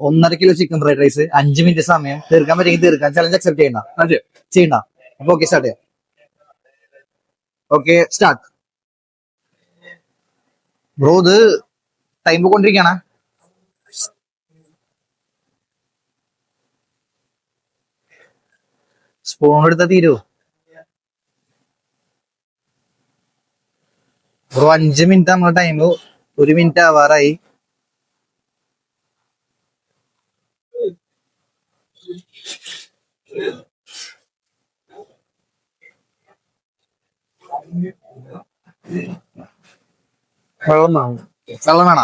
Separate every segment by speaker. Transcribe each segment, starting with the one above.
Speaker 1: 1.5 kilo chicken fried rice 5 minute സമയം തീർക്കാൻ പറ്റുമെങ്കിൽ തീർക്കാൻ ചലഞ്ച് അക്സെപ്റ്റ് ചെയ്യണ്ട ചെയ്യണ്ട. അപ്പൊ ഓക്കെ സ്റ്റാർട്ട് ചെയ്യാം. Okay start. ബ്രോ ഇത് ടൈം പോയിക്കൊണ്ടിരിക്കണ. സ്പൂൺ എടുത്താ തീരോ ബ്രോ? 5 മിനിറ്റ് നമ്മുടെ ടൈം, 1 മിനിറ്റ് ആവാറായി. വെള്ളം വേണ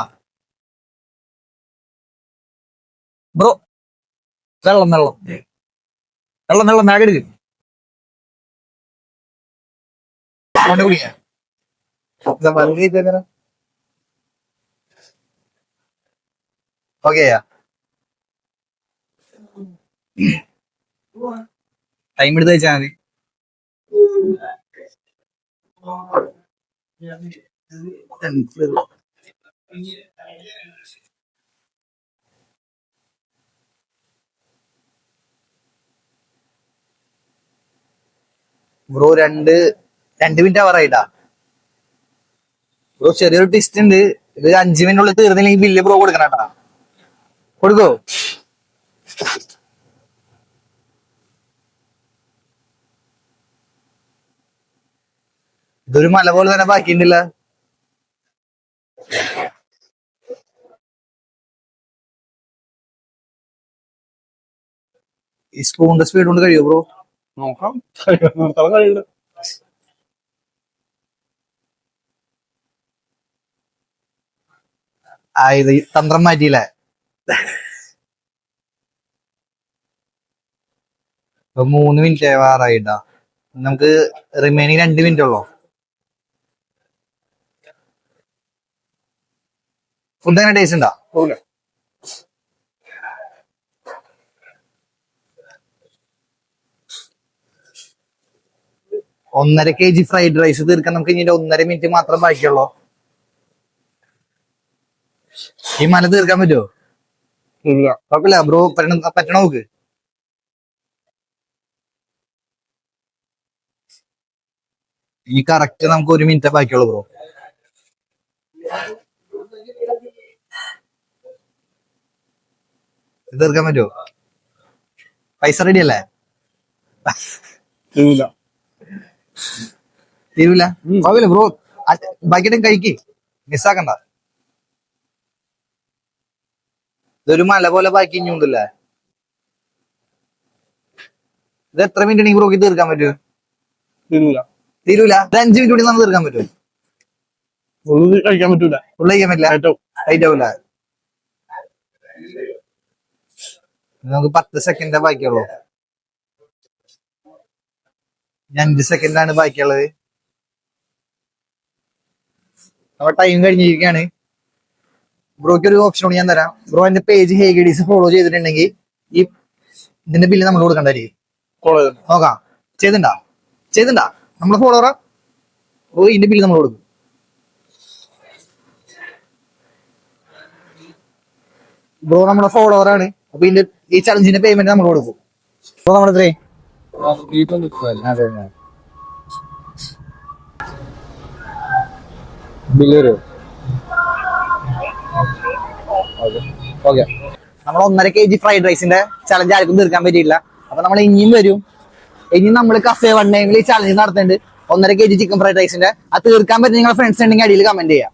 Speaker 1: ബ്രോ? വെള്ളം വെള്ളം വെള്ളം വെള്ളം ബാഗ് എടുക്ക്. ഓക്കെ ടൈം എടുത്ത് വെച്ചാൽ മതി. ബ്രോ 2 മിനിറ്റ് ആവാറായിട്ടാ. ബ്രോ ചെറിയൊരു ട്വിസ്റ്റ് ഉണ്ട്. ഇത് 5 മിനിറ്റിനുള്ളിൽ തീർന്നില്ലെങ്കിൽ ബില്ല് ബ്രോ കൊടുക്കണട്ടാ. കൊടുക്കോ? ഇതൊരു മല പോലെ തന്നെ ബാക്കിയുണ്ടല്ല. ഈ സ്പൂണിന്റെ സ്പീഡ് കൊണ്ട് കഴിയോ ബ്രോ?
Speaker 2: നോക്കാം. കഴിയുന്നു.
Speaker 1: ഇത് തന്ത്രം മാറ്റിയില്ലേ? ഇപ്പൊ 3 മിനിറ്റ് ആവാറായിട്ടാ. നമുക്ക് റിമൈനിങ് 2 മിനിറ്റ് ഉള്ളു. ഫുഡ് എങ്ങനെ ടേസ്റ്റ് ഉണ്ടാ? 1.5 kg ഫ്രൈഡ് റൈസ് തീർക്കാൻ നമുക്ക് ഇനി 1.5 മിനിറ്റ് മാത്രം ബാക്കിയുള്ളൂ. ഈ മല തീർക്കാൻ പറ്റുമോ? കുഴപ്പമില്ല ബ്രോ, പറ്റണ നോക്ക്. ഇനി കറക്റ്റ് നമുക്ക് 1 മിനിറ്റ് ബാക്കിയുള്ളൂ ബ്രോ. ഇത് തീർക്കാൻ പറ്റുമോ? പൈസ റെഡി അല്ലേ? തീരൂല കുഴപ്പമില്ല ബ്രോ, ബാക്കിയിട്ട് കഴിക്ക്, മിസ്സാക്കണ്ട. ഇതൊരു മല പോലെ ബാക്കി ഇഞ്ഞുണ്ടല്ലേ. ഇത് എത്ര മിനിറ്റ് ബ്രോക്ക് തീർക്കാൻ പറ്റൂ? തീരൂല. ഇത് 5 മിനിറ്റ് കൂടി നമുക്ക് തീർക്കാൻ പറ്റുമോ?
Speaker 2: കഴിക്കാൻ പറ്റൂല.
Speaker 1: ഫുള്ള് കഴിക്കാൻ പറ്റില്ല, ടൈറ്റ് ആവൂല. നമുക്ക് 10 സെക്കൻഡേ ബാക്കിയുള്ളൂ. 5 സെക്കൻഡാണ് ബാക്കിയുള്ളത്. നമ്മുടെ ടൈം കഴിഞ്ഞിരിക്കുകയാണ്. ബ്രോക്ക് ഒരു ഓപ്ഷൻ ഞാൻ തരാം. ബ്രോ എന്റെ പേജ് ഹേഗഡീസ് ഫോളോ ചെയ്തിട്ടുണ്ടെങ്കിൽ ഈ ഇതിന്റെ ബില്ല് നമ്മൾ കൊടുക്കണ്ടായിരിക്കും. നോക്കാം. ചെയ്തിണ്ടാ നമ്മള് ഫോളോറാ. ഓ ഇതിന്റെ ബില്ല് നമ്മൾ കൊടുക്കും. ബ്രോ നമ്മളെ ഫോളോവറാണ്. അപ്പൊ ഇതിന്റെ ഈ ചലഞ്ചിന്റെ പേയ്മെന്റ് നമ്മൾ കൊടുക്കും. ബ്രോ നമ്മളെത്രേ? അതെ ബില്ല് വരും. ഓക്കെ, നമ്മൾ 1.5 kg ഫ്രൈഡ് റൈസിന്റെ ചലഞ്ച് ആർക്കും തീർക്കാൻ പറ്റിയില്ല. അപ്പൊ നമ്മൾ ഇനിയും വരും. ഇനി നമ്മൾ കഫേ വൺ ടൈമിൽ ഈ ചലഞ്ച് നടത്തുന്നുണ്ട് 1.5 kg ചിക്കൻ ഫ്രൈഡ് റൈസിന്റെ. അത് തീർക്കാൻ പറ്റും നിങ്ങളുടെ ഫ്രണ്ട്സ് ഉണ്ടെങ്കിൽ അടിയിൽ കമന്റ് ചെയ്യാം.